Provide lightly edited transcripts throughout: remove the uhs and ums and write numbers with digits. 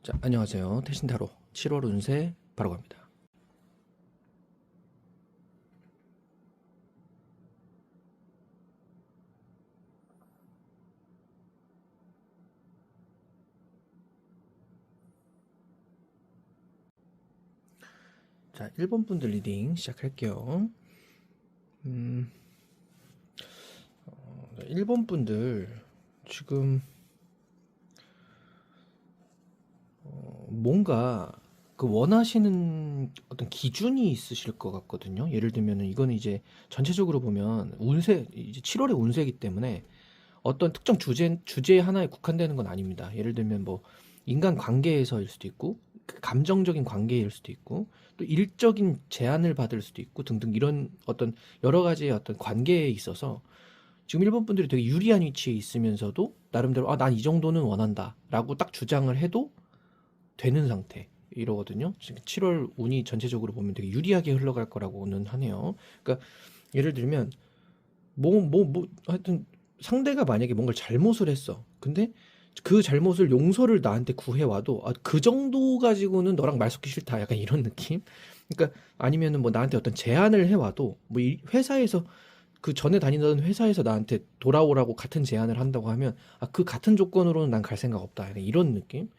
자, 안녕하세요. 태신타로 7월 운세 바로 갑니다. 자, 1번 분들 리딩 시작할게요. 1번 분들 지금 뭔가 그 원하시는 어떤 기준이 있으실 것 같거든요. 예를 들면은 이거는 이제 전체적으로 보면 운세, 이제 7월의 운세이기 때문에 어떤 특정 주제 하나에 국한되는 건 아닙니다. 예를 들면 뭐 인간 관계에서일 수도 있고, 그 감정적인 관계일 수도 있고, 또 일적인 제한을 받을 수도 있고 등등 이런 어떤 여러 가지의 어떤 관계에 있어서 지금 일본 분들이 되게 유리한 위치에 있으면서도 나름대로 난 이 정도는 원한다라고 딱 주장을 해도 되는 상태 이러거든요. 지금 7월 운이 전체적으로 보면 되게 유리하게 흘러갈 거라고는 하네요. 그러니까 예를 들면 하여튼 상대가 만약에 뭔가를 잘못을 했어. 근데 그 잘못을 용서를 나한테 구해와도 그 정도 가지고는 너랑 말 섞기 싫다. 약간 이런 느낌? 그러니까 아니면은 뭐 나한테 어떤 제안을 해와도 뭐 이 회사에서 그 전에 다니던 회사에서 나한테 돌아오라고 같은 제안을 한다고 하면 그 같은 조건으로는 난 갈 생각 없다. 약간 이런 느낌?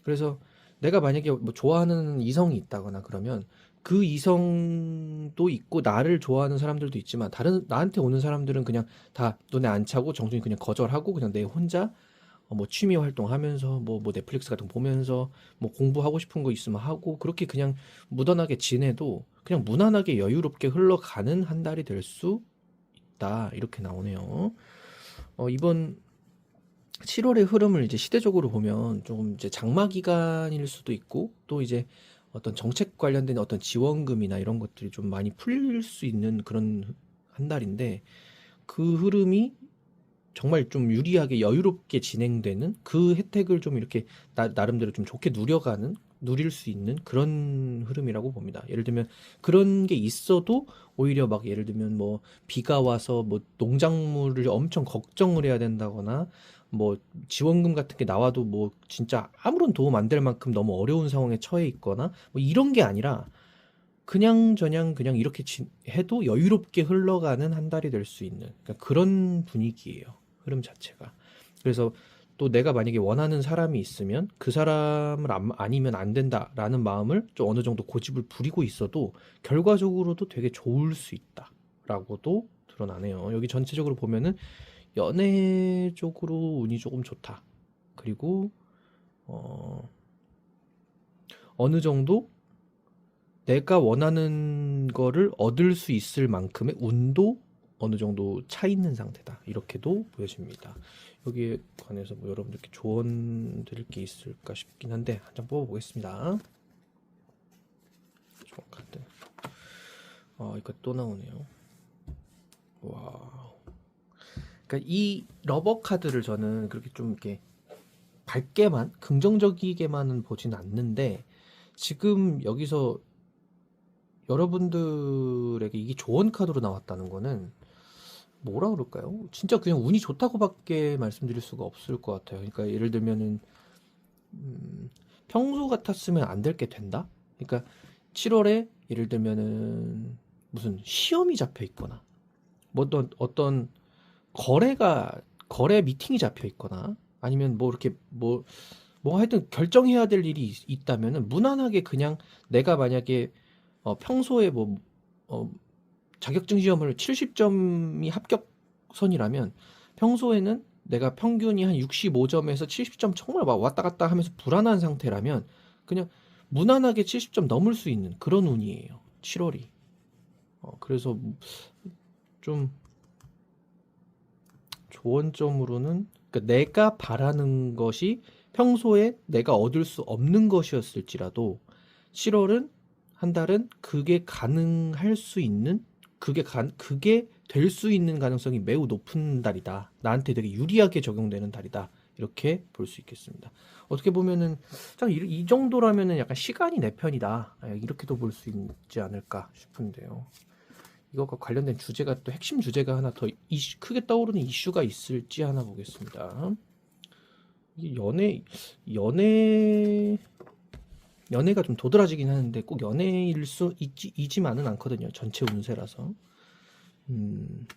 그래서 내가 만약에 뭐 좋아하는 이성이 있다거나 그러면 그 이성도 있고 나를 좋아하는 사람들도 있지만 다른 나한테 오는 사람들은 그냥 다 눈에 안 차고 정중히 그냥 거절하고 그냥 내 혼자 뭐 취미 활동하면서 뭐 넷플릭스 같은 거 보면서 뭐 공부하고 싶은 거 있으면 하고 그렇게 그냥 무던하게 지내도 그냥 무난하게 여유롭게 흘러가는 한 달이 될 수 있다 이렇게 나오네요. 이번 7월의 흐름을 이제 시대적으로 보면 좀 이제 장마 기간일 수도 있고 또 이제 어떤 정책 관련된 어떤 지원금이나 이런 것들이 좀 많이 풀릴 수 있는 그런 한 달인데 그 흐름이 정말 좀 유리하게 여유롭게 진행되는 그 혜택을 좀 이렇게 나름대로 좀 좋게 누릴 수 있는 그런 흐름이라고 봅니다. 예를 들면 그런 게 있어도 오히려 막 예를 들면 뭐 비가 와서 뭐 농작물을 엄청 걱정을 해야 된다거나 뭐 지원금 같은 게 나와도 뭐 진짜 아무런 도움 안 될 만큼 너무 어려운 상황에 처해 있거나 뭐 이런 게 아니라 그냥 그냥 이렇게 해도 여유롭게 흘러가는 한 달이 될 수 있는 그러니까 그런 분위기예요. 흐름 자체가. 그래서 또 내가 만약에 원하는 사람이 있으면 그 사람을 아니면 안 된다라는 마음을 좀 어느 정도 고집을 부리고 있어도 결과적으로도 되게 좋을 수 있다라고도 드러나네요. 여기 전체적으로 보면은 연애 쪽으로 운이 조금 좋다. 그리고 어느 정도 내가 원하는 거를 얻을 수 있을 만큼의 운도 어느 정도 차 있는 상태다. 이렇게도 보여집니다. 여기에 관해서 뭐 여러분들께 조언 드릴 게 있을까 싶긴 한데 한 장 뽑아보겠습니다. 좋은 카드. 이거 또 나오네요. 와. 그러니까 이 러버 카드를 저는 그렇게 좀 이렇게 밝게만 긍정적이게만은 보진 않는데 지금 여기서 여러분들에게 이게 조언 카드로 나왔다는 거는 뭐라 그럴까요? 진짜 그냥 운이 좋다고밖에 말씀드릴 수가 없을 것 같아요. 그러니까 예를 들면은 평소 같았으면 안 될 게 된다. 그러니까 7월에 예를 들면은 무슨 시험이 잡혀 있거나 뭐 어떤 거래 미팅이 잡혀 있거나 아니면 뭐 이렇게 뭐 하여튼 결정해야 될 일이 있다면은 무난하게 그냥 내가 만약에 평소에 뭐 어, 자격증 시험을 70점이 합격선이라면 평소에는 내가 평균이 한 65점에서 70점 정말 막 왔다 갔다 하면서 불안한 상태라면 그냥 무난하게 70점 넘을 수 있는 그런 운이에요. 7월이. 그래서 좀 좋은 점으로는 그러니까 내가 바라는 것이 평소에 내가 얻을 수 없는 것이었을지라도 7월은 한 달은 그게 가능할 수 있는 그게 될 수 있는 가능성이 매우 높은 달이다. 나한테 되게 유리하게 적용되는 달이다. 이렇게 볼 수 있겠습니다. 어떻게 보면은 이 정도라면은 약간 시간이 내 편이다. 이렇게도 볼 수 있지 않을까 싶은데요. 이것과 관련된 주제가 또 핵심 주제가 하나 더 크게 떠오르는 이슈가 있을지 하나 보겠습니다. 이게 연애가 좀 도드라지긴 하는데 꼭 연애일 수 이지만은 않거든요. 전체 운세라서.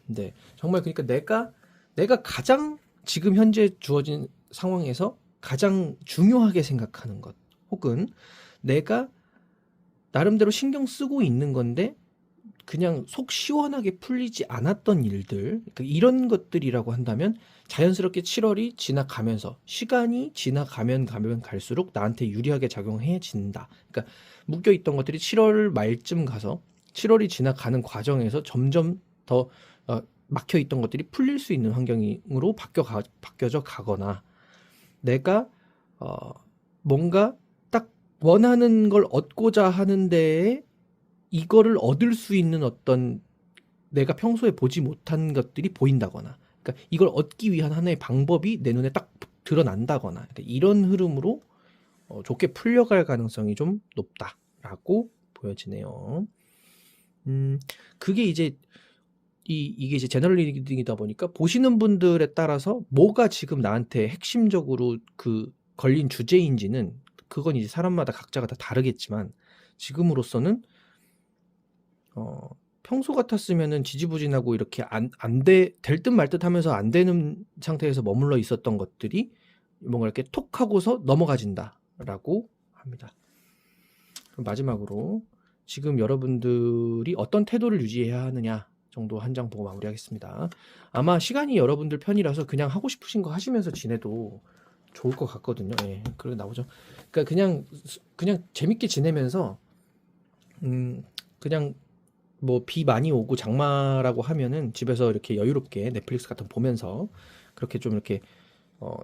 네. 정말 그러니까 내가 가장 지금 현재 주어진 상황에서 가장 중요하게 생각하는 것, 혹은 내가 나름대로 신경 쓰고 있는 건데 그냥 속 시원하게 풀리지 않았던 일들, 그러니까 이런 것들이라고 한다면 자연스럽게 7월이 지나가면서 시간이 지나가면 갈수록 나한테 유리하게 작용해진다. 그러니까 묶여있던 것들이 7월 말쯤 가서 7월이 지나가는 과정에서 점점 더 막혀있던 것들이 풀릴 수 있는 환경으로 바뀌어져 가거나, 내가 뭔가 딱 원하는 걸 얻고자 하는 데에 이거를 얻을 수 있는 어떤 내가 평소에 보지 못한 것들이 보인다거나, 그러니까 이걸 얻기 위한 하나의 방법이 내 눈에 딱 드러난다거나, 그러니까 이런 흐름으로 좋게 풀려갈 가능성이 좀 높다라고 보여지네요. 그게 이제 이게 이제 제너럴 리딩이다 보니까 보시는 분들에 따라서 뭐가 지금 나한테 핵심적으로 그 걸린 주제인지는 그건 이제 사람마다 각자가 다 다르겠지만, 지금으로서는 평소 같았으면은 지지부진하고 이렇게 될 듯 말 듯 하면서 안 되는 상태에서 머물러 있었던 것들이 뭔가 이렇게 톡 하고서 넘어가진다라고 합니다. 그럼 마지막으로 지금 여러분들이 어떤 태도를 유지해야 하느냐 정도 한 장 보고 마무리하겠습니다. 아마 시간이 여러분들 편이라서 그냥 하고 싶으신 거 하시면서 지내도 좋을 것 같거든요. 예, 그러게 나오죠. 그러니까 그냥 재밌게 지내면서 그냥 뭐 비 많이 오고 장마라고 하면은 집에서 이렇게 여유롭게 넷플릭스 같은 거 보면서 그렇게 좀 이렇게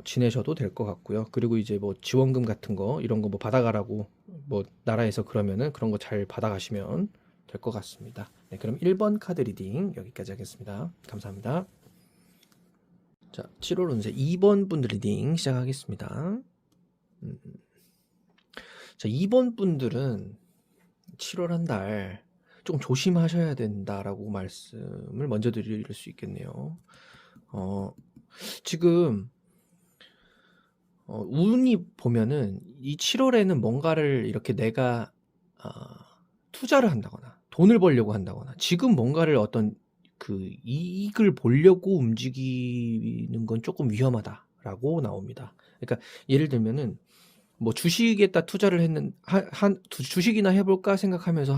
지내셔도 될 것 같고요. 그리고 이제 뭐 지원금 같은 거 이런 거 뭐 받아가라고 뭐 나라에서 그러면은 그런 거 잘 받아가시면 될 것 같습니다. 네, 그럼 1번 카드 리딩 여기까지 하겠습니다. 감사합니다. 자, 7월 운세 2번 분들 리딩 시작하겠습니다. 자, 2번 분들은 7월 한 달 조금 조심하셔야 된다라고 말씀을 먼저 드릴 수 있겠네요. 지금 운이 보면은 이 7월에는 뭔가를 이렇게 내가 투자를 한다거나 돈을 벌려고 한다거나 지금 뭔가를 어떤 그 이익을 보려고 움직이는 건 조금 위험하다라고 나옵니다. 그러니까 예를 들면은 뭐 주식에다 투자를 주식이나 해볼까 생각하면서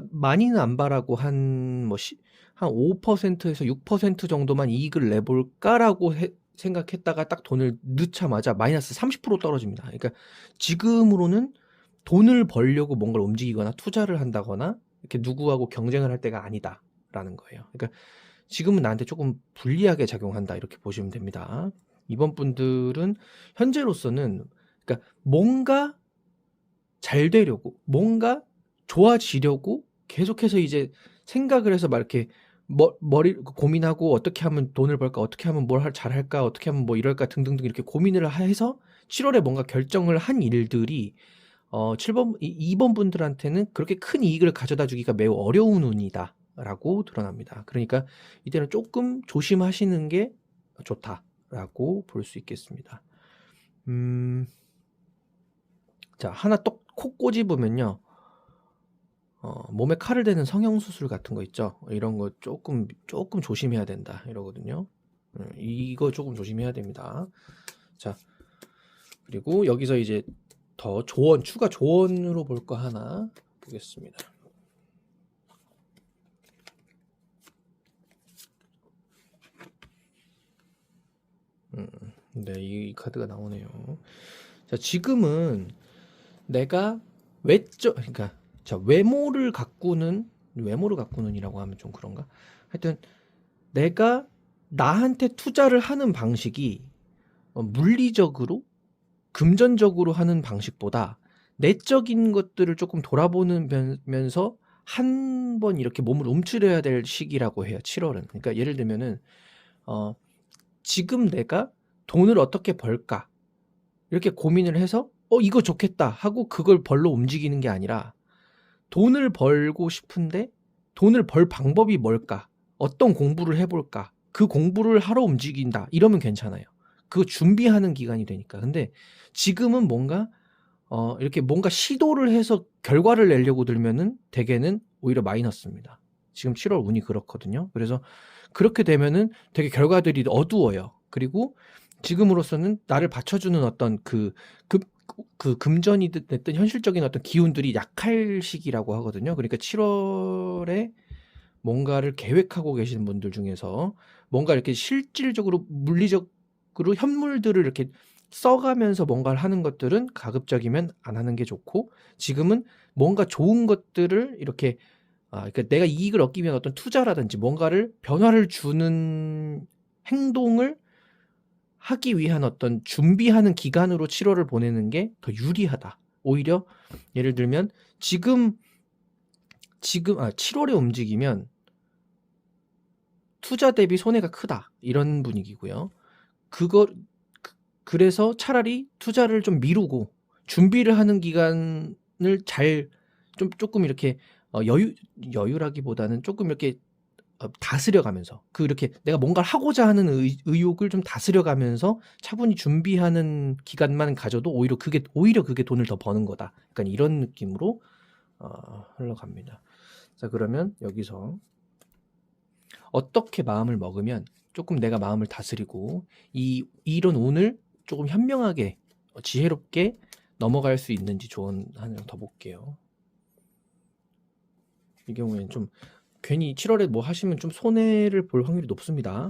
많이는 안 바라고 한 5%에서 6% 정도만 이익을 내볼까라고 생각했다가 딱 돈을 넣자마자 마이너스 30% 떨어집니다. 그러니까 지금으로는 돈을 벌려고 뭔가를 움직이거나 투자를 한다거나 이렇게 누구하고 경쟁을 할 때가 아니다라는 거예요. 그러니까 지금은 나한테 조금 불리하게 작용한다 이렇게 보시면 됩니다. 이번 분들은 현재로서는 그러니까 뭔가 잘 되려고 뭔가 좋아지려고 계속해서 이제 생각을 해서 막 이렇게 머리 고민하고 어떻게 하면 돈을 벌까, 어떻게 하면 뭘 잘할까, 어떻게 하면 뭐 이럴까 등등등 이렇게 고민을 해서 7월에 뭔가 결정을 한 일들이 2번 분들한테는 그렇게 큰 이익을 가져다 주기가 매우 어려운 운이다라고 드러납니다. 그러니까 이때는 조금 조심하시는 게 좋다라고 볼 수 있겠습니다. 자, 하나 또 콕 꼬집으면요. 몸에 칼을 대는 성형수술 같은 거 있죠. 이런 거 조금 조심해야 된다 이러거든요. 이거 조금 조심해야 됩니다. 자, 그리고 여기서 이제 더 추가 조언으로 볼 거 하나 보겠습니다. 네, 이 카드가 나오네요. 자, 지금은 내가 그러니까 외모를 가꾸는이라고 하면 좀 그런가? 하여튼 내가 나한테 투자를 하는 방식이 물리적으로 금전적으로 하는 방식보다 내적인 것들을 조금 돌아보면서 한 번 이렇게 몸을 움츠려야 될 시기라고 해요. 7월은. 그러니까 예를 들면은 지금 내가 돈을 어떻게 벌까 이렇게 고민을 해서 이거 좋겠다 하고 그걸 벌러 움직이는 게 아니라 돈을 벌고 싶은데 돈을 벌 방법이 뭘까? 어떤 공부를 해볼까? 그 공부를 하러 움직인다. 이러면 괜찮아요. 그거 준비하는 기간이 되니까. 근데 지금은 뭔가 이렇게 뭔가 시도를 해서 결과를 내려고 들면은 대개는 오히려 마이너스입니다. 지금 7월 운이 그렇거든요. 그래서 그렇게 되면은 되게 결과들이 어두워요. 그리고 지금으로서는 나를 받쳐주는 어떤 그 금전이 됐든 현실적인 어떤 기운들이 약할 시기라고 하거든요. 그러니까 7월에 뭔가를 계획하고 계시는 분들 중에서 뭔가 이렇게 실질적으로 물리적으로 현물들을 이렇게 써가면서 뭔가를 하는 것들은 가급적이면 안 하는 게 좋고, 지금은 뭔가 좋은 것들을 이렇게 그러니까 내가 이익을 얻기 위한 어떤 투자라든지 뭔가를 변화를 주는 행동을 하기 위한 어떤 준비하는 기간으로 7월을 보내는 게 더 유리하다. 오히려 예를 들면 지금 7월에 움직이면 투자 대비 손해가 크다. 이런 분위기고요. 그래서 차라리 투자를 좀 미루고 준비를 하는 기간을 조금 이렇게 여유라기보다는 조금 이렇게 다스려가면서 이렇게 내가 뭔가를 하고자 하는 의욕을 좀 다스려가면서 차분히 준비하는 기간만 가져도 오히려 그게 돈을 더 버는 거다. 약간 이런 느낌으로 흘러갑니다. 자, 그러면 여기서 어떻게 마음을 먹으면 조금 내가 마음을 다스리고 이런 운을 조금 현명하게 지혜롭게 넘어갈 수 있는지 조언 하나 더 볼게요. 이 경우에는 좀 괜히 7월에 뭐 하시면 좀 손해를 볼 확률이 높습니다.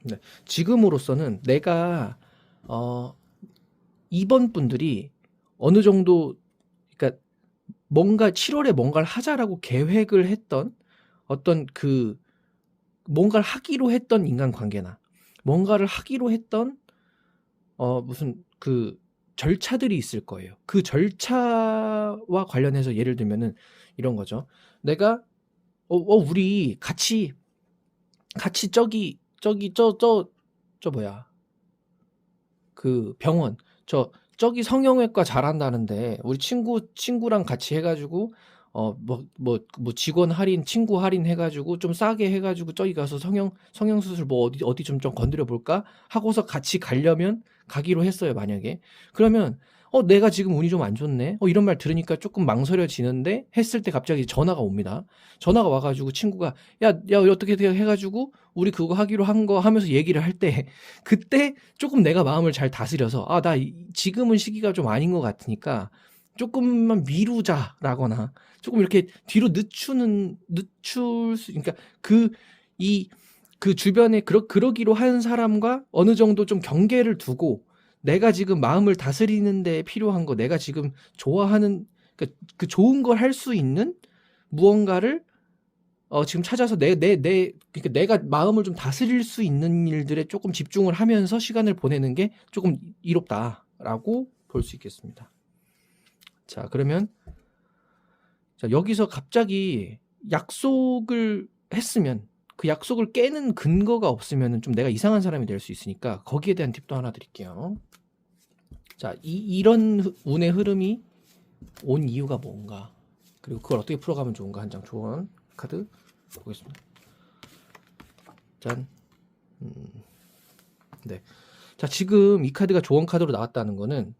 네, 지금으로서는 내가 이번 분들이 어느 정도, 그러니까 뭔가 7월에 뭔가를 하자라고 계획을 했던 어떤 뭔가를 하기로 했던 인간관계나 뭔가를 하기로 했던 무슨 절차들이 있을 거예요. 그 절차와 관련해서 예를 들면은 이런 거죠. 내가 우리 같이 저기 뭐야, 그 병원 저기 성형외과 잘한다는데 우리 친구랑 같이 해가지고 뭐 직원 할인, 친구 할인 해가지고 좀 싸게 해가지고 저기 가서 성형수술 뭐 어디 좀 건드려 볼까 하고서 같이 가기로 했어요. 만약에 그러면 내가 지금 운이 좀 안 좋네, 이런 말 들으니까 조금 망설여지는데 했을 때 갑자기 전화가 옵니다. 전화가 와가지고 친구가 야 어떻게 해가지고 우리 그거 하기로 한 거 하면서 얘기를 할 때 그때 조금 내가 마음을 잘 다스려서 나 지금은 시기가 좀 아닌 것 같으니까 조금만 미루자라거나 조금 이렇게 뒤로 그러니까 그 주변에 그러기로 한 사람과 어느 정도 좀 경계를 두고 내가 지금 마음을 다스리는 데 필요한 거, 내가 지금 좋아하는 그 좋은 걸 할 수 있는 무언가를 지금 찾아서 그러니까 내가 마음을 좀 다스릴 수 있는 일들에 조금 집중을 하면서 시간을 보내는 게 조금 이롭다라고 볼 수 있겠습니다. 자, 그러면 여기서 갑자기 약속을 했으면 그 약속을 깨는 근거가 없으면 좀 내가 이상한 사람이 될 수 있으니까 거기에 대한 팁도 하나 드릴게요. 자, 이런 운의 흐름이 온 이유가 뭔가, 그리고 그걸 어떻게 풀어가면 좋은가, 한 장 조언 카드 보겠습니다. 짠. 네. 자, 지금 이 카드가 조언 카드로 나왔다는 거는,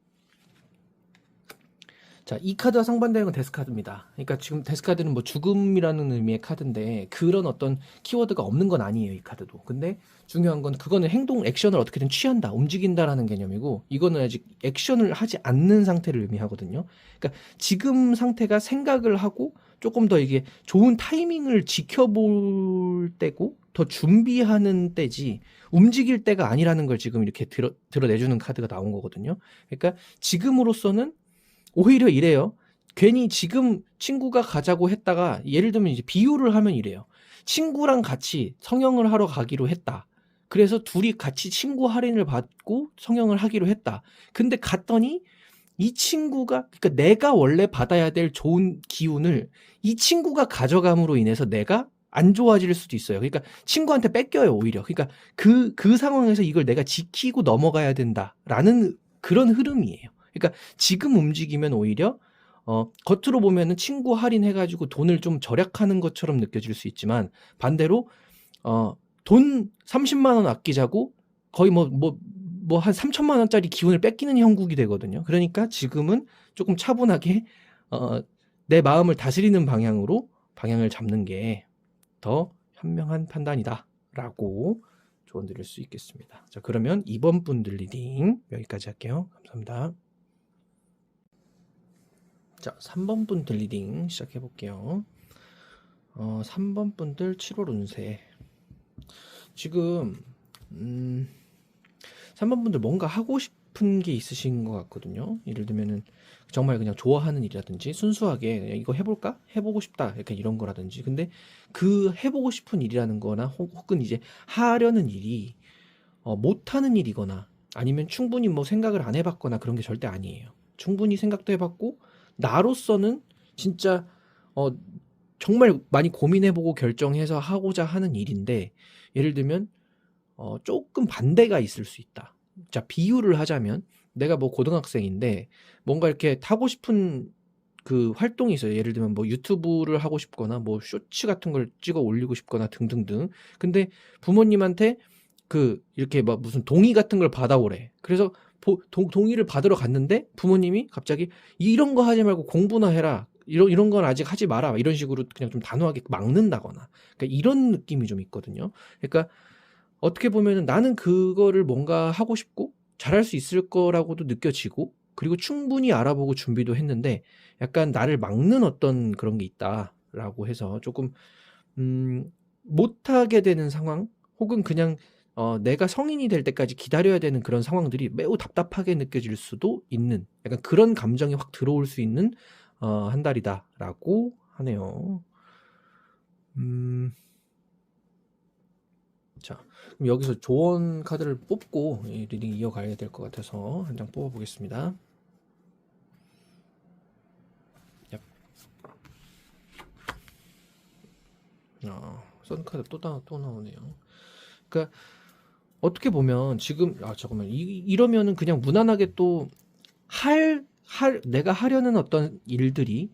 자, 이 카드와 상반되는 건 데스카드입니다. 그러니까 지금 데스카드는 뭐 죽음이라는 의미의 카드인데 그런 어떤 키워드가 없는 건 아니에요, 이 카드도. 근데 중요한 건 그거는 액션을 어떻게든 취한다, 움직인다라는 개념이고, 이거는 아직 액션을 하지 않는 상태를 의미하거든요. 그러니까 지금 상태가 생각을 하고 조금 더 이게 좋은 타이밍을 지켜볼 때고 더 준비하는 때지 움직일 때가 아니라는 걸 지금 이렇게 드러내주는 카드가 나온 거거든요. 그러니까 지금으로서는 오히려 이래요. 괜히 지금 친구가 가자고 했다가, 예를 들면 이제 비유를 하면 이래요. 친구랑 같이 성형을 하러 가기로 했다. 그래서 둘이 같이 친구 할인을 받고 성형을 하기로 했다. 근데 갔더니 이 친구가, 그러니까 내가 원래 받아야 될 좋은 기운을 이 친구가 가져감으로 인해서 내가 안 좋아질 수도 있어요. 그러니까 친구한테 뺏겨요, 오히려. 그러니까 그 상황에서 이걸 내가 지키고 넘어가야 된다라는 그런 흐름이에요. 그러니까 지금 움직이면 오히려 겉으로 보면은 친구 할인해가지고 돈을 좀 절약하는 것처럼 느껴질 수 있지만 반대로 돈 30만 원 아끼자고 거의 한 3천만 원짜리 기운을 뺏기는 형국이 되거든요. 그러니까 지금은 조금 차분하게 내 마음을 다스리는 방향으로 방향을 잡는 게 더 현명한 판단이다라고 조언 드릴 수 있겠습니다. 자, 그러면 이번 분들 리딩 여기까지 할게요. 감사합니다. 자, 3번 분들 리딩 시작해 볼게요. 3번 분들 7월 운세. 지금 3번 분들 뭔가 하고 싶은 게 있으신 것 같거든요. 예를 들면은 정말 그냥 좋아하는 일이라든지 순수하게 그냥 이거 해볼까? 해보고 싶다. 약간 이런 거라든지. 근데 그 해보고 싶은 일이라는 거나 혹은 이제 하려는 일이 못하는 일이거나 아니면 충분히 뭐 생각을 안 해봤거나 그런 게 절대 아니에요. 충분히 생각도 해봤고 나로서는 진짜 정말 많이 고민해보고 결정해서 하고자 하는 일인데 예를 들면 조금 반대가 있을 수 있다. 자, 비유를 하자면 내가 뭐 고등학생인데 뭔가 이렇게 하고 싶은 그 활동이 있어요. 예를 들면 뭐 유튜브를 하고 싶거나 뭐 쇼츠 같은 걸 찍어 올리고 싶거나 등등등. 근데 부모님한테 이렇게 막 무슨 동의 같은 걸 받아오래. 그래서 동의를 받으러 갔는데 부모님이 갑자기 이런 거 하지 말고 공부나 해라. 이런 건 아직 하지 마라. 이런 식으로 그냥 좀 단호하게 막는다거나. 그러니까 이런 느낌이 좀 있거든요. 그러니까 어떻게 보면은 나는 그거를 뭔가 하고 싶고 잘할 수 있을 거라고도 느껴지고 그리고 충분히 알아보고 준비도 했는데 약간 나를 막는 어떤 그런 게 있다라고 해서 조금 못하게 되는 상황 혹은 그냥 내가 성인이 될 때까지 기다려야 되는 그런 상황들이 매우 답답하게 느껴질 수도 있는 약간 그런 감정이 확 들어올 수 있는 한 달이다라고 하네요. 자, 그럼 여기서 조언 카드를 뽑고 이 리딩 이어가야 될 것 같아서 한 장 뽑아보겠습니다. 선 카드 또 나오네요. 그러니까 어떻게 보면 지금 잠깐만 이러면은 그냥 무난하게 또 내가 하려는 어떤 일들이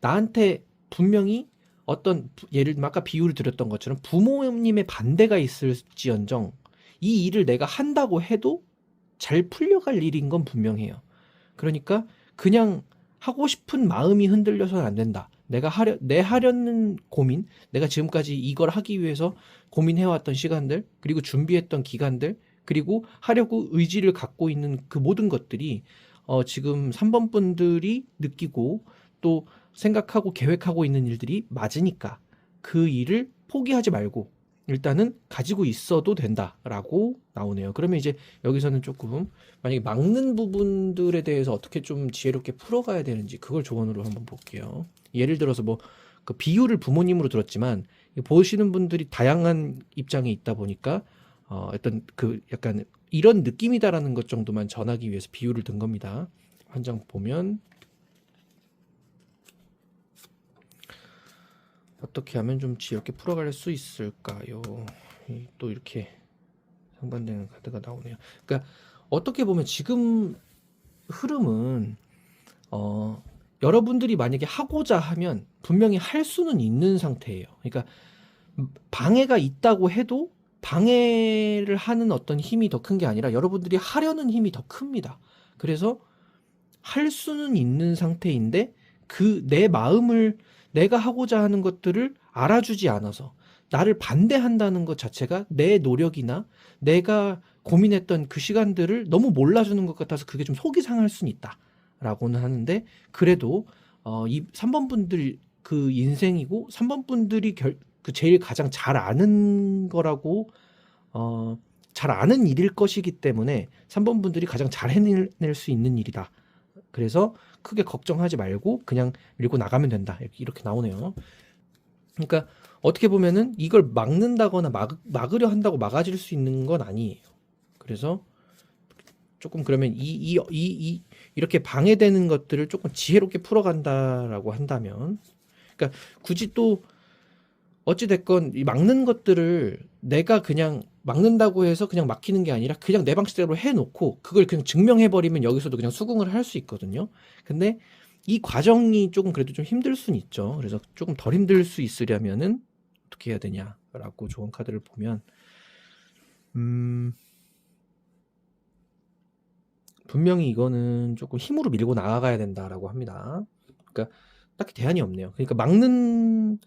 나한테 분명히 예를 들면 아까 비유를 드렸던 것처럼 부모님의 반대가 있을지언정 이 일을 내가 한다고 해도 잘 풀려갈 일인 건 분명해요. 그러니까 그냥 하고 싶은 마음이 흔들려서는 안 된다. 내 하려는 고민, 내가 지금까지 이걸 하기 위해서 고민해왔던 시간들, 그리고 준비했던 기간들, 그리고 하려고 의지를 갖고 있는 그 모든 것들이 지금 3번 분들이 느끼고 또 생각하고 계획하고 있는 일들이 맞으니까 그 일을 포기하지 말고 일단은 가지고 있어도 된다라고 나오네요. 그러면 이제 여기서는 조금 만약에 막는 부분들에 대해서 어떻게 좀 지혜롭게 풀어가야 되는지 그걸 조언으로 한번 볼게요. 예를 들어서 뭐 그 비유를 부모님으로 들었지만 보시는 분들이 다양한 입장에 있다 보니까 어떤 그 약간 이런 느낌이다라는 것 정도만 전하기 위해서 비유를 든 겁니다. 한 장 보면 어떻게 하면 좀 지혜롭게 풀어갈 수 있을까요? 또 이렇게 상반되는 카드가 나오네요. 그러니까 어떻게 보면 지금 흐름은 여러분들이 만약에 하고자 하면 분명히 할 수는 있는 상태예요. 그러니까 방해가 있다고 해도 방해를 하는 어떤 힘이 더 큰 게 아니라 여러분들이 하려는 힘이 더 큽니다. 그래서 할 수는 있는 상태인데 내 마음을 내가 하고자 하는 것들을 알아주지 않아서 나를 반대한다는 것 자체가 내 노력이나 내가 고민했던 그 시간들을 너무 몰라주는 것 같아서 그게 좀 속이 상할 수는 있다라고는 하는데 그래도 이 3번 분들 그 인생이고 3번 분들이 그 제일 가장 잘 아는 거라고 잘 아는 일일 것이기 때문에 3번 분들이 가장 잘 해낼 수 있는 일이다. 그래서 크게 걱정하지 말고 그냥 밀고 나가면 된다. 이렇게 나오네요. 그러니까 어떻게 보면은 이걸 막는다거나 막으려 한다고 막아질 수 있는 건 아니에요. 그래서 조금 그러면 이렇게 방해되는 것들을 조금 지혜롭게 풀어간다라고 한다면, 그러니까 굳이 또 어찌됐건 이 막는 것들을 내가 그냥 막는다고 해서 그냥 막히는 게 아니라 그냥 내 방식대로 해놓고 그걸 그냥 증명해버리면 여기서도 그냥 수긍을 할 수 있거든요. 근데 이 과정이 조금 그래도 좀 힘들 수는 있죠. 그래서 조금 덜 힘들 수 있으려면은 어떻게 해야 되냐라고 좋은 카드를 보면 분명히 이거는 조금 힘으로 밀고 나아가야 된다라고 합니다. 그러니까 딱히 대안이 없네요. 그러니까 막는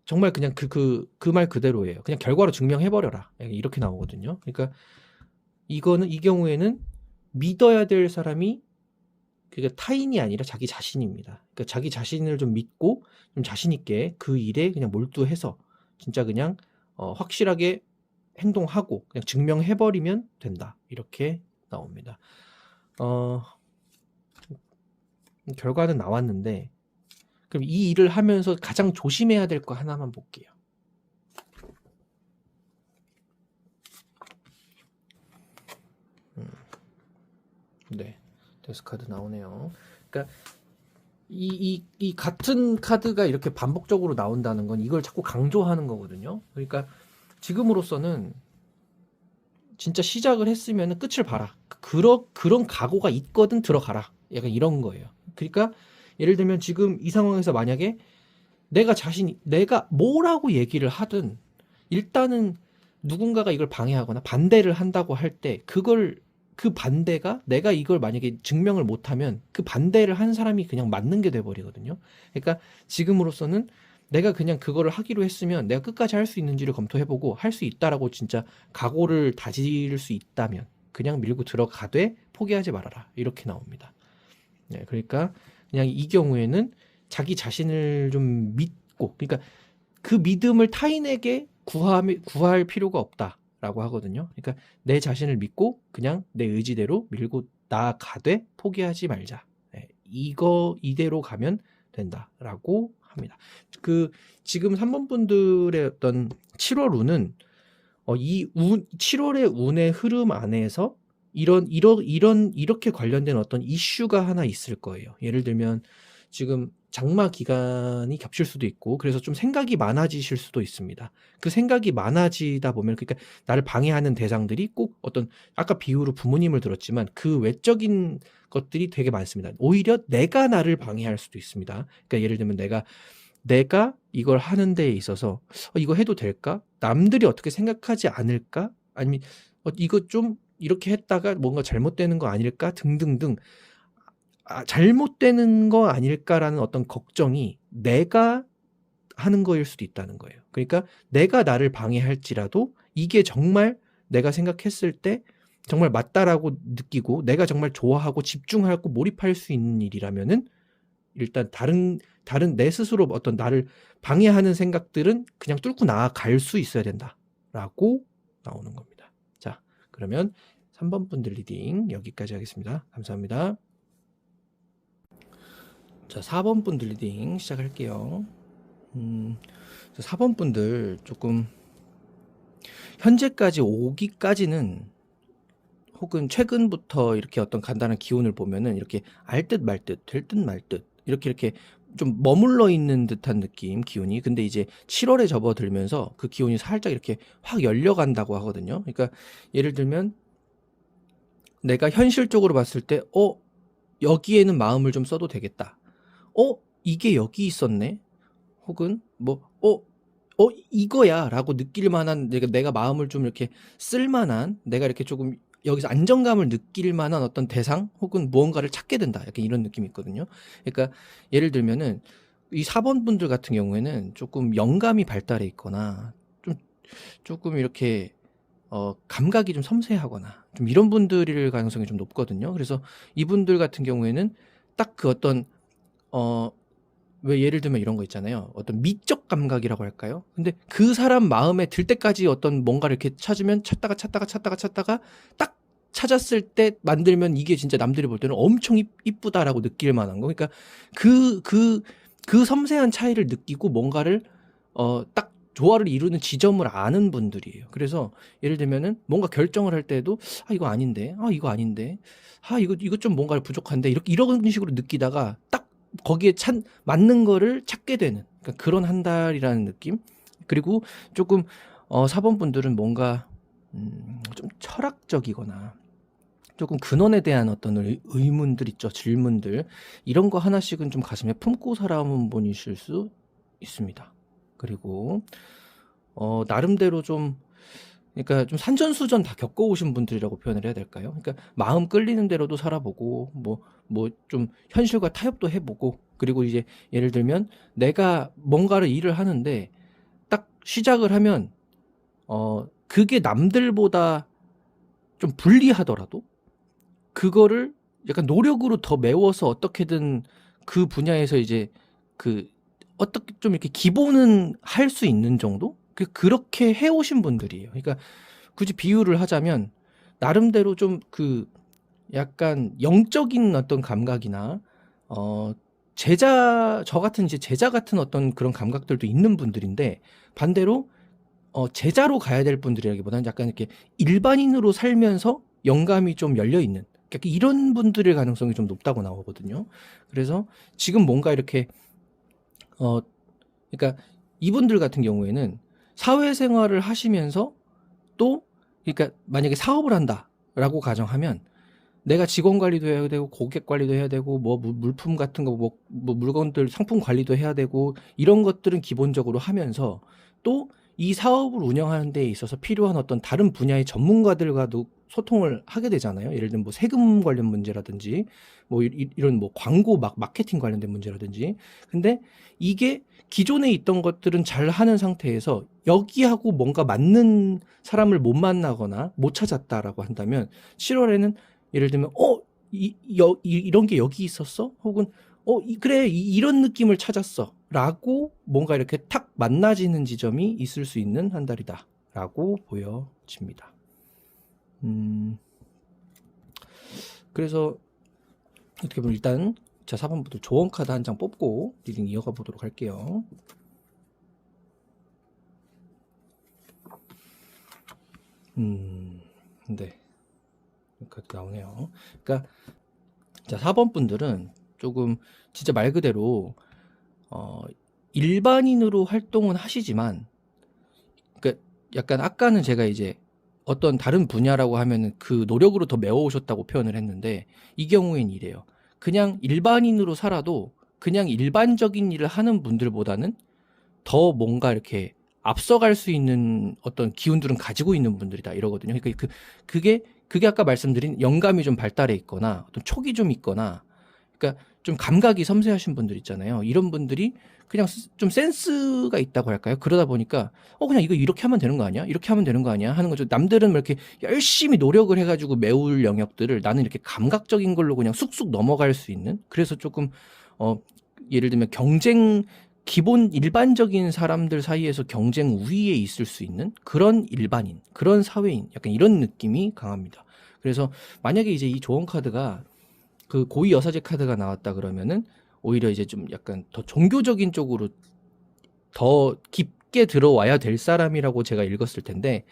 정말 그냥 그 말 그대로예요. 그냥 결과로 증명해 버려라. 이렇게 나오거든요. 그러니까 이거는 이 경우에는 믿어야 될 사람이 그러니까 타인이 아니라 자기 자신입니다. 그러니까 자기 자신을 좀 믿고 좀 자신 있게 그 일에 그냥 몰두해서 진짜 그냥 확실하게 행동하고 그냥 증명해 버리면 된다. 이렇게 나옵니다. 결과는 나왔는데 그럼 이 일을 하면서 가장 조심해야 될 거 하나만 볼게요. 네, 데스카드 나오네요. 그러니까 이 같은 카드가 이렇게 반복적으로 나온다는 건 이걸 자꾸 강조하는 거거든요. 그러니까 지금으로서는 진짜 시작을 했으면 끝을 봐라. 그런 각오가 있거든 들어가라. 약간 이런 거예요. 그러니까 예를 들면 지금 이 상황에서 만약에 내가 뭐라고 얘기를 하든 일단은 누군가가 이걸 방해하거나 반대를 한다고 할 때 그 반대가 내가 이걸 만약에 증명을 못하면 그 반대를 한 사람이 그냥 맞는 게 돼버리거든요. 그러니까 지금으로서는 내가 그냥 그거를 하기로 했으면 내가 끝까지 할 수 있는지를 검토해보고 할 수 있다라고 진짜 각오를 다질 수 있다면 그냥 밀고 들어가되 포기하지 말아라. 이렇게 나옵니다. 네, 그러니까 그냥 이 경우에는 자기 자신을 좀 믿고 그러니까 그 믿음을 타인에게 구할 필요가 없다라고 하거든요. 그러니까 내 자신을 믿고 그냥 내 의지대로 밀고 나아가되 포기하지 말자. 네, 이대로 가면 된다라고 합니다. 지금 3번 분들의 어떤 7월 운은 이 7월의 운의 흐름 안에서 이렇게 관련된 어떤 이슈가 하나 있을 거예요. 예를 들면 지금 장마 기간이 겹칠 수도 있고 그래서 좀 생각이 많아지실 수도 있습니다. 그 생각이 많아지다 보면 그러니까 나를 방해하는 대상들이 꼭 어떤 아까 비유로 부모님을 들었지만 그 외적인 것들이 되게 많습니다. 오히려 내가 나를 방해할 수도 있습니다. 그러니까 예를 들면 내가 이걸 하는 데에 있어서 이거 해도 될까? 남들이 어떻게 생각하지 않을까? 아니면 이거 좀 이렇게 했다가 뭔가 잘못되는 거 아닐까? 등등등 잘못되는 거 아닐까라는 어떤 걱정이 내가 하는 거일 수도 있다는 거예요. 그러니까 내가 나를 방해할지라도 이게 정말 내가 생각했을 때 정말 맞다라고 느끼고 내가 정말 좋아하고 집중하고 몰입할 수 있는 일이라면은 일단 다른 내 스스로 어떤 나를 방해하는 생각들은 그냥 뚫고 나아갈 수 있어야 된다라고 나오는 겁니다. 자, 그러면 3번 분들 리딩 여기까지 하겠습니다. 감사합니다. 자, 4번 분들 리딩 시작할게요. 4번 분들 조금 현재까지 오기까지는 혹은 최근부터 이렇게 어떤 간단한 기운을 보면은 이렇게 알 듯 말 듯, 될 듯 말 듯, 이렇게 좀 머물러 있는 듯한 느낌, 기운이. 근데 이제 7월에 접어들면서 그 기운이 살짝 이렇게 확 열려간다고 하거든요. 그러니까 예를 들면 내가 현실적으로 봤을 때, 여기에는 마음을 좀 써도 되겠다. 이게 여기 있었네? 혹은 이거야 라고 느낄 만한 내가 마음을 좀 이렇게 쓸 만한 내가 이렇게 조금 여기서 안정감을 느낄 만한 어떤 대상 혹은 무언가를 찾게 된다. 약간 이런 느낌이 있거든요. 그러니까 예를 들면은 이 4번 분들 같은 경우에는 조금 영감이 발달해 있거나 조금 이렇게 감각이 좀 섬세하거나 좀 이런 분들일 가능성이 좀 높거든요. 그래서 이분들 같은 경우에는 딱 그 어떤 왜 예를 들면 이런 거 있잖아요. 어떤 미적 감각이라고 할까요? 근데 그 사람 마음에 들 때까지 어떤 뭔가를 이렇게 찾으면 찾다가 딱 찾았을 때 만들면 이게 진짜 남들이 볼 때는 엄청 이쁘다라고 느낄 만한 거. 그러니까 그 섬세한 차이를 느끼고 뭔가를 딱 조화를 이루는 지점을 아는 분들이에요. 그래서 예를 들면은 뭔가 결정을 할 때도 이거 아닌데, 이거 아닌데, 이거 좀 뭔가 부족한데 이런 식으로 느끼다가 딱 거기에 맞는 거를 찾게 되는 그러니까 그런 한 달이라는 느낌. 그리고 조금 4번 분들은 뭔가 좀 철학적이거나 조금 근원에 대한 어떤 의문들 있죠. 질문들. 이런 거 하나씩은 좀 가슴에 품고 살아온 분이실 수 있습니다. 그리고 나름대로 좀 그러니까 좀 산전수전 다 겪어오신 분들이라고 표현을 해야 될까요? 그러니까 마음 끌리는 대로도 살아보고 뭐 좀 현실과 타협도 해보고 그리고 이제 예를 들면 내가 뭔가를 일을 하는데 딱 시작을 하면 그게 남들보다 좀 불리하더라도 그거를 약간 노력으로 더 메워서 어떻게든 그 분야에서 이제 그 어떻게 좀 이렇게 기본은 할 수 있는 정도? 그렇게 해오신 분들이에요. 그러니까 굳이 비유를 하자면 나름대로 좀 그 약간 영적인 어떤 감각이나 저 같은 이제 제자 같은 어떤 그런 감각들도 있는 분들인데 반대로 제자로 가야 될 분들이라기보다는 약간 이렇게 일반인으로 살면서 영감이 좀 열려 있는 이런 분들의 가능성이 좀 높다고 나오거든요. 그래서 지금 뭔가 이렇게 그러니까 이분들 같은 경우에는 사회생활을 하시면서 또 그러니까 만약에 사업을 한다라고 가정하면 내가 직원 관리도 해야 되고 고객 관리도 해야 되고 뭐 물품 같은 거 뭐 물건들 상품 관리도 해야 되고 이런 것들은 기본적으로 하면서 또 이 사업을 운영하는 데 있어서 필요한 어떤 다른 분야의 전문가들과도 소통을 하게 되잖아요. 예를 들면 뭐 세금 관련 문제라든지 뭐 이런 뭐 광고 마케팅 관련된 문제라든지. 근데 이게 기존에 있던 것들은 잘 하는 상태에서 여기하고 뭔가 맞는 사람을 못 만나거나 못 찾았다라고 한다면 7월에는 예를 들면 이런 게 여기 있었어? 혹은 그래 이런 느낌을 찾았어 라고 뭔가 이렇게 탁 만나지는 지점이 있을 수 있는 한 달이다 라고 보여집니다. 그래서 어떻게 보면 일단 자 4번부터 조언 카드 한 장 뽑고 리딩 이어가 보도록 할게요. 네. 카드 나오네요. 그러니까 자 4번 분들은 조금 진짜 말 그대로 일반인으로 활동은 하시지만 그러니까 약간 아까는 제가 이제 어떤 다른 분야라고 하면은 그 노력으로 더 메워오셨다고 표현을 했는데 이 경우엔 이래요. 그냥 일반인으로 살아도 그냥 일반적인 일을 하는 분들보다는 더 뭔가 이렇게 앞서갈 수 있는 어떤 기운들은 가지고 있는 분들이다 이러거든요. 그러니까 그게 아까 말씀드린 영감이 좀 발달해 있거나 어떤 촉이 좀 있거나 그러니까 좀 감각이 섬세하신 분들 있잖아요. 이런 분들이 그냥 좀 센스가 있다고 할까요? 그러다 보니까 그냥 이거 이렇게 하면 되는 거 아니야? 이렇게 하면 되는 거 아니야? 하는 거죠. 남들은 뭐 이렇게 열심히 노력을 해가지고 메울 영역들을 나는 이렇게 감각적인 걸로 그냥 쑥쑥 넘어갈 수 있는. 그래서 조금 예를 들면 기본 일반적인 사람들 사이에서 경쟁 우위에 있을 수 있는 그런 일반인, 그런 사회인, 약간 이런 느낌이 강합니다. 그래서 만약에 이제 이 조언 카드가 그 고위 여사제 카드가 나왔다 그러면은 오히려 이제 좀 약간 더 종교적인 쪽으로 더 깊게 들어와야 될 사람이라고 제가 읽었을 텐데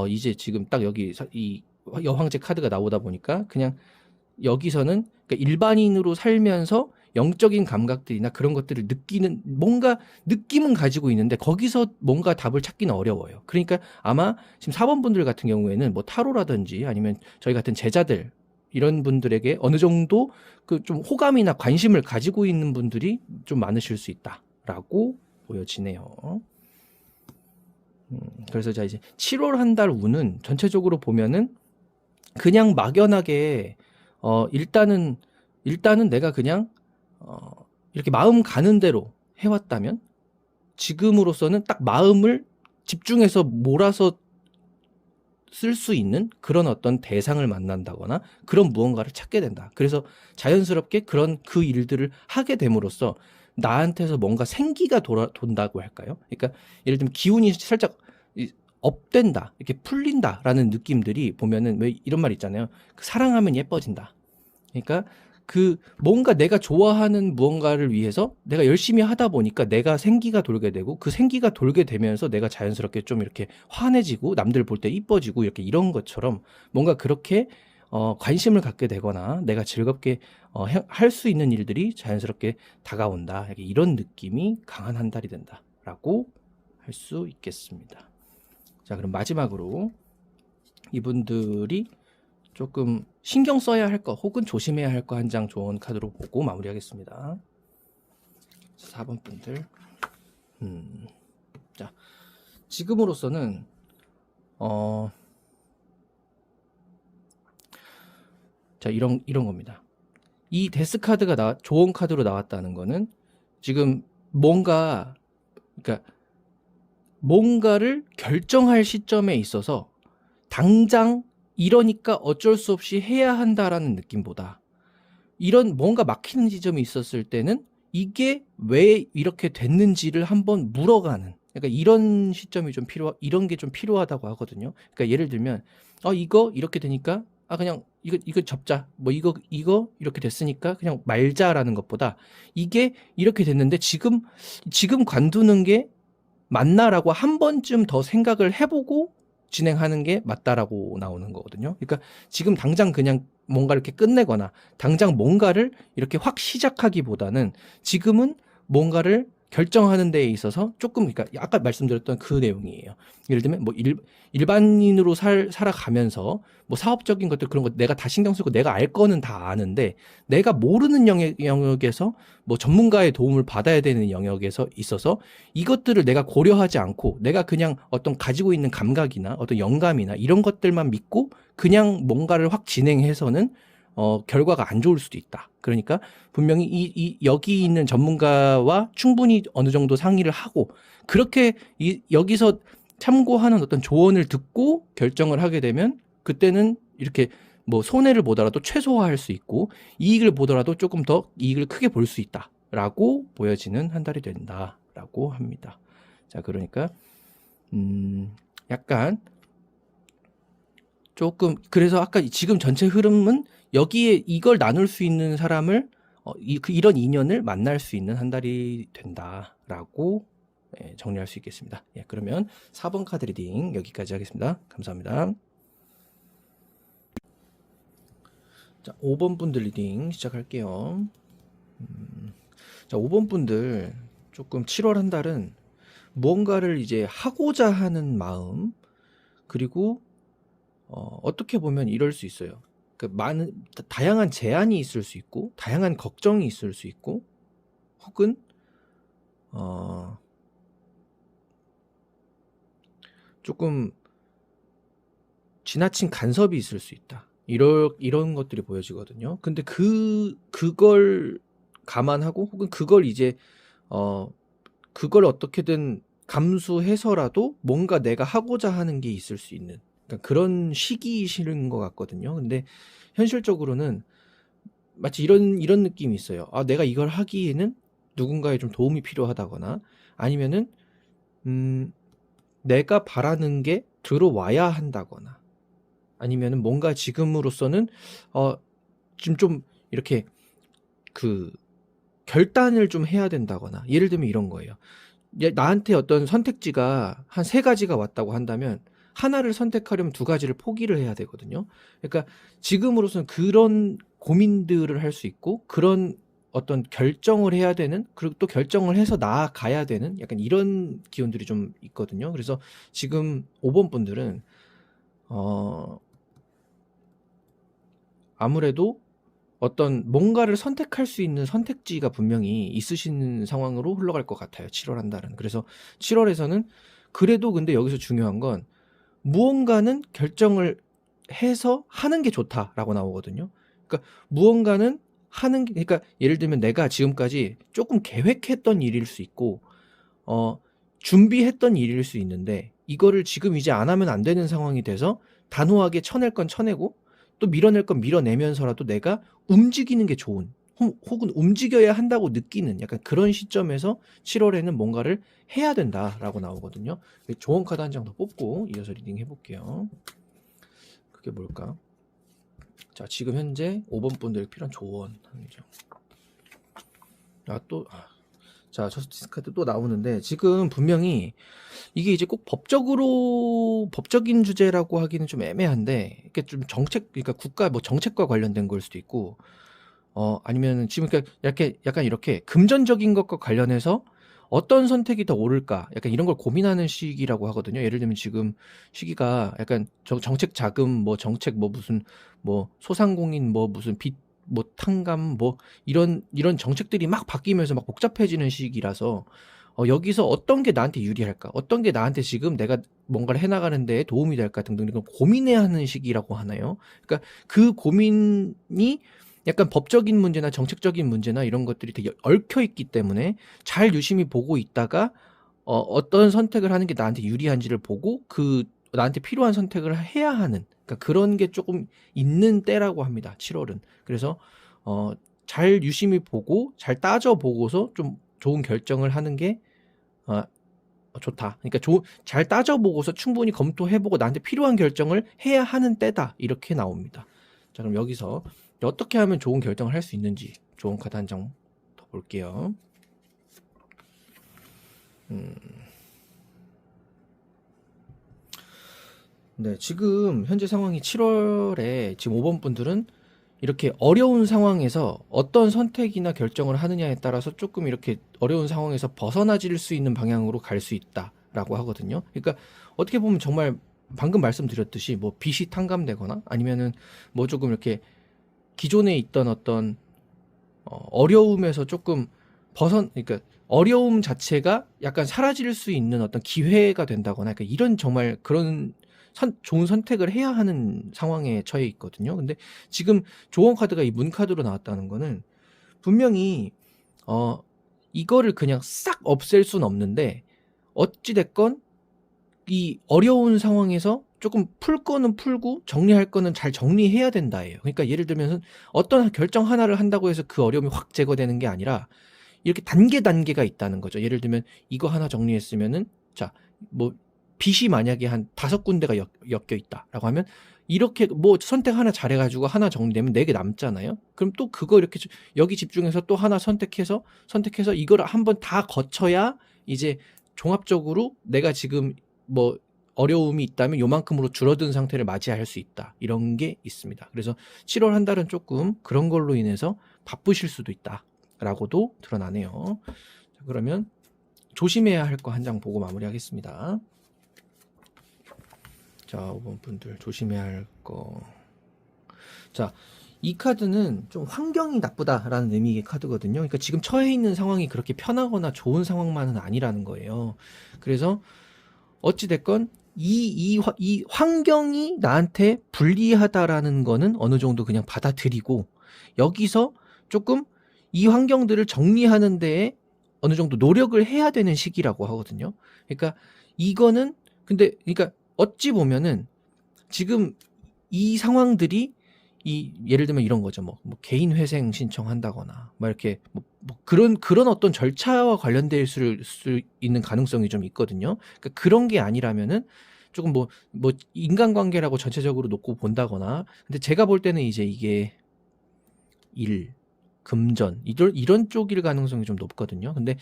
이제 지금 딱 여기 이 여황제 카드가 나오다 보니까 그냥 여기서는 그러니까 일반인으로 살면서 영적인 감각들이나 그런 것들을 느끼는 뭔가 느낌은 가지고 있는데 거기서 뭔가 답을 찾기는 어려워요. 그러니까 아마 지금 4번 분들 같은 경우에는 뭐 타로라든지 아니면 저희 같은 제자들 이런 분들에게 어느 정도 그 좀 호감이나 관심을 가지고 있는 분들이 좀 많으실 수 있다라고 보여지네요. 그래서 자 이제 7월 한 달 운은 전체적으로 보면은 그냥 막연하게 일단은 내가 그냥 이렇게 마음 가는 대로 해왔다면 지금으로서는 딱 마음을 집중해서 몰아서 쓸 수 있는 그런 어떤 대상을 만난다거나 그런 무언가를 찾게 된다. 그래서 자연스럽게 그런 그 일들을 하게 됨으로써 나한테서 뭔가 생기가 돈다고 할까요? 그러니까 예를 들면 기운이 살짝 업된다, 이렇게 풀린다라는 느낌들이 보면은 왜 이런 말 있잖아요. 사랑하면 예뻐진다. 그러니까 그 뭔가 내가 좋아하는 무언가를 위해서 내가 열심히 하다 보니까 내가 생기가 돌게 되고 그 생기가 돌게 되면서 내가 자연스럽게 좀 이렇게 환해지고 남들 볼 때 이뻐지고 이렇게 이런 것처럼 뭔가 그렇게 관심을 갖게 되거나 내가 즐겁게 할 수 있는 일들이 자연스럽게 다가온다. 이런 느낌이 강한 한 달이 된다라고 할 수 있겠습니다. 자, 그럼 마지막으로 이분들이 조금 신경 써야 할 거 혹은 조심해야 할 거 한 장 조언 카드로 보고 마무리하겠습니다. 4번 분들. 자, 지금으로서는 자, 이런 겁니다. 이 데스 카드가 조언 카드로 나왔다는 거는 지금 뭔가를 결정할 시점에 있어서 당장 이러니까 어쩔 수 없이 해야 한다라는 느낌보다 이런 뭔가 막히는 지점이 있었을 때는 이게 왜 이렇게 됐는지를 한번 물어가는, 그러니까 이런 시점이 이런 게 좀 필요하다고 하거든요. 그러니까 예를 들면 이거 이렇게 되니까 그냥 이거 접자, 뭐 이거 이렇게 됐으니까 그냥 말자라는 것보다 이게 이렇게 됐는데 지금 관두는 게 맞나라고 한 번쯤 더 생각을 해보고 진행하는 게 맞다라고 나오는 거거든요. 그러니까 지금 당장 그냥 뭔가 이렇게 끝내거나 당장 뭔가를 이렇게 확 시작하기보다는 지금은 뭔가를 결정하는 데에 있어서 조금, 그러니까 아까 말씀드렸던 그 내용이에요. 예를 들면 뭐 일반인으로 살아가면서 뭐 사업적인 것들 그런 거 내가 다 신경 쓰고 내가 알 거는 다 아는데 내가 모르는 영역에서 뭐 전문가의 도움을 받아야 되는 영역에서 있어서 이것들을 내가 고려하지 않고 내가 그냥 어떤 가지고 있는 감각이나 어떤 영감이나 이런 것들만 믿고 그냥 뭔가를 확 진행해서는 결과가 안 좋을 수도 있다. 그러니까 분명히 여기 있는 전문가와 충분히 어느 정도 상의를 하고 그렇게 여기서 참고하는 어떤 조언을 듣고 결정을 하게 되면 그때는 이렇게 뭐 손해를 보더라도 최소화할 수 있고 이익을 보더라도 조금 더 이익을 크게 볼 수 있다라고 보여지는 한 달이 된다라고 합니다. 자, 그러니까 약간 조금, 그래서 아까 지금 전체 흐름은 여기에 이걸 나눌 수 있는 사람을 이런 인연을 만날 수 있는 한 달이 된다라고 정리할 수 있겠습니다. 예, 그러면 4번 카드 리딩 여기까지 하겠습니다. 감사합니다. 자, 5번 분들 리딩 시작할게요. 자, 5번 분들 조금 7월 한 달은 무언가를 이제 하고자 하는 마음, 그리고 어떻게 보면 이럴 수 있어요. 다양한 제한이 있을 수 있고 다양한 걱정이 있을 수 있고 혹은 조금 지나친 간섭이 있을 수 있다. 이런 것들이 보여지거든요. 근데 그걸 감안하고 혹은 그걸 이제 그걸 어떻게든 감수해서라도 뭔가 내가 하고자 하는 게 있을 수 있는, 그러니까 그런 시기이신 것 같거든요. 근데 현실적으로는 마치 이런 느낌이 있어요. 내가 이걸 하기에는 누군가의 좀 도움이 필요하다거나 아니면은 내가 바라는 게 들어와야 한다거나 아니면은 뭔가 지금으로서는 지금 좀 이렇게 결단을 좀 해야 된다거나, 예를 들면 이런 거예요. 나한테 어떤 선택지가 한 3가지가 왔다고 한다면 하나를 선택하려면 2가지를 포기를 해야 되거든요. 그러니까 지금으로서는 그런 고민들을 할 수 있고 그런 어떤 결정을 해야 되는, 그리고 또 결정을 해서 나아가야 되는 약간 이런 기운들이 좀 있거든요. 그래서 지금 5번 분들은 아무래도 어떤 뭔가를 선택할 수 있는 선택지가 분명히 있으신 상황으로 흘러갈 것 같아요. 7월 한 달은. 그래서 7월에서는 그래도 근데 여기서 중요한 건 무언가는 결정을 해서 하는 게 좋다라고 나오거든요. 그러니까 무언가는 하는 게, 그러니까 예를 들면 내가 지금까지 조금 계획했던 일일 수 있고 준비했던 일일 수 있는데 이거를 지금 이제 안 하면 안 되는 상황이 돼서 단호하게 쳐낼 건 쳐내고 또 밀어낼 건 밀어내면서라도 내가 움직이는 게 좋은, 혹은 움직여야 한다고 느끼는 약간 그런 시점에서 7월에는 뭔가를 해야 된다라고 나오거든요. 조언 카드 한 장 더 뽑고 이어서 리딩 해볼게요. 그게 뭘까? 자, 지금 현재 5번 분들 필요한 조언 한 장. 자, 저스티스 카드 또 나오는데 지금 분명히 이게 이제 꼭 법적인 주제라고 하기는 좀 애매한데 이게 좀 그러니까 국가 뭐 정책과 관련된 걸 수도 있고 아니면 지금 그러니까 약간 이렇게 금전적인 것과 관련해서 어떤 선택이 더 옳을까? 약간 이런 걸 고민하는 시기라고 하거든요. 예를 들면 지금 시기가 약간 정책 자금, 뭐 정책 뭐 무슨 뭐 소상공인 뭐 무슨 빚 뭐 탕감 뭐 이런 정책들이 막 바뀌면서 막 복잡해지는 시기라서 여기서 어떤 게 나한테 유리할까? 어떤 게 나한테 지금 내가 뭔가를 해나가는 데 도움이 될까? 등등 이런 고민해야 하는 시기라고 하나요? 그러니까 그 고민이 약간 법적인 문제나 정책적인 문제나 이런 것들이 되게 얽혀 있기 때문에 잘 유심히 보고 있다가 어떤 선택을 하는 게 나한테 유리한지를 보고 그 나한테 필요한 선택을 해야 하는 그러니까 그런 게 조금 있는 때라고 합니다. 7월은. 그래서 잘 유심히 보고 잘 따져 보고서 좀 좋은 결정을 하는 게 좋다. 그러니까 잘 따져 보고서 충분히 검토해 보고 나한테 필요한 결정을 해야 하는 때다. 이렇게 나옵니다. 자, 그럼 여기서 어떻게 하면 좋은 결정을 할 수 있는지 좋은 카드 한 장 더 볼게요. 네, 지금 현재 상황이 7월에 지금 5번 분들은 이렇게 어려운 상황에서 어떤 선택이나 결정을 하느냐에 따라서 조금 이렇게 어려운 상황에서 벗어나질 수 있는 방향으로 갈 수 있다라고 하거든요. 그러니까 어떻게 보면 정말 방금 말씀드렸듯이 뭐 빚이 탕감되거나 아니면은 뭐 조금 이렇게 기존에 있던 어떤 어려움에서 조금 그러니까 어려움 자체가 약간 사라질 수 있는 어떤 기회가 된다거나 그러니까 이런 정말 그런 좋은 선택을 해야 하는 상황에 처해 있거든요. 근데 지금 조언 카드가 이 문 카드로 나왔다는 거는 분명히 이거를 그냥 싹 없앨 순 없는데 어찌 됐건 이 어려운 상황에서 조금 풀 거는 풀고 정리할 거는 잘 정리해야 된다예요. 그러니까 예를 들면 어떤 결정 하나를 한다고 해서 그 어려움이 확 제거되는 게 아니라 이렇게 단계가 있다는 거죠. 예를 들면 이거 하나 정리했으면은 자, 뭐 빚이 만약에 한 5군데가 엮여 있다라고 하면 이렇게 뭐 선택 하나 잘해가지고 하나 정리되면 4개 남잖아요. 그럼 또 그거 이렇게 여기 집중해서 또 하나 선택해서 이걸 한번 다 거쳐야 이제 종합적으로 내가 지금 뭐 어려움이 있다면 요만큼으로 줄어든 상태를 맞이할 수 있다. 이런 게 있습니다. 그래서 7월 한 달은 조금 그런 걸로 인해서 바쁘실 수도 있다. 라고도 드러나네요. 자, 그러면 조심해야 할 거 한 장 보고 마무리하겠습니다. 자, 5번 분들 조심해야 할 거. 자, 이 카드는 좀 환경이 나쁘다라는 의미의 카드거든요. 그러니까 지금 처해 있는 상황이 그렇게 편하거나 좋은 상황만은 아니라는 거예요. 그래서 어찌됐건 이 환경이 나한테 불리하다라는 거는 어느 정도 그냥 받아들이고 여기서 조금 이 환경들을 정리하는 데에 어느 정도 노력을 해야 되는 시기라고 하거든요. 그러니까 이거는 근데 그러니까 어찌 보면은 지금 이 상황들이 예를 들면 이런 거죠. 뭐 개인 회생 신청한다거나 막 이렇게 뭐 그런 어떤 절차와 관련될 수 있는 가능성이 좀 있거든요. 그러니까 그런 게 아니라면은 조금 뭐 인간관계라고 전체적으로 놓고 본다거나 근데 제가 볼 때는 이제 이게 금전 이런 쪽일 가능성이 좀 높거든요. 근데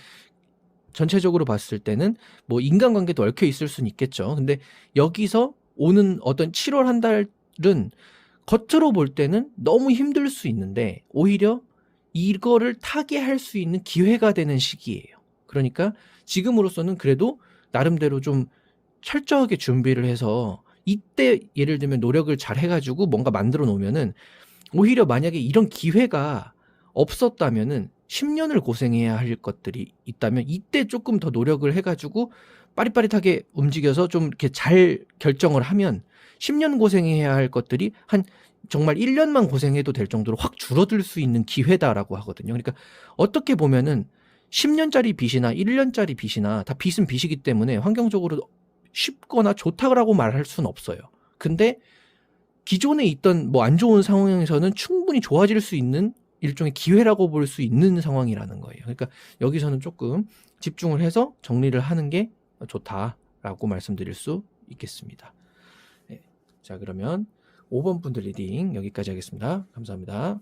전체적으로 봤을 때는 뭐 인간관계도 얽혀 있을 수는 있겠죠. 근데 여기서 오는 어떤 7월 한 달은 겉으로 볼 때는 너무 힘들 수 있는데 오히려 이거를 타개할 수 있는 기회가 되는 시기예요. 그러니까 지금으로서는 그래도 나름대로 좀 철저하게 준비를 해서 이때 예를 들면 노력을 잘 해가지고 뭔가 만들어 놓으면은 오히려 만약에 이런 기회가 없었다면은 10년을 고생해야 할 것들이 있다면 이때 조금 더 노력을 해가지고 빠릿빠릿하게 움직여서 좀 이렇게 잘 결정을 하면 10년 고생해야 할 것들이 한 정말 1년만 고생해도 될 정도로 확 줄어들 수 있는 기회다라고 하거든요. 그러니까 어떻게 보면은 10년짜리 빚이나 1년짜리 빚이나 다 빚은 빚이기 때문에 환경적으로 쉽거나 좋다라고 말할 수는 없어요. 근데 기존에 있던 뭐 안 좋은 상황에서는 충분히 좋아질 수 있는 일종의 기회라고 볼 수 있는 상황이라는 거예요. 그러니까 여기서는 조금 집중을 해서 정리를 하는 게 좋다라고 말씀드릴 수 있겠습니다. 네. 자, 그러면 5번 분들 리딩 여기까지 하겠습니다. 감사합니다.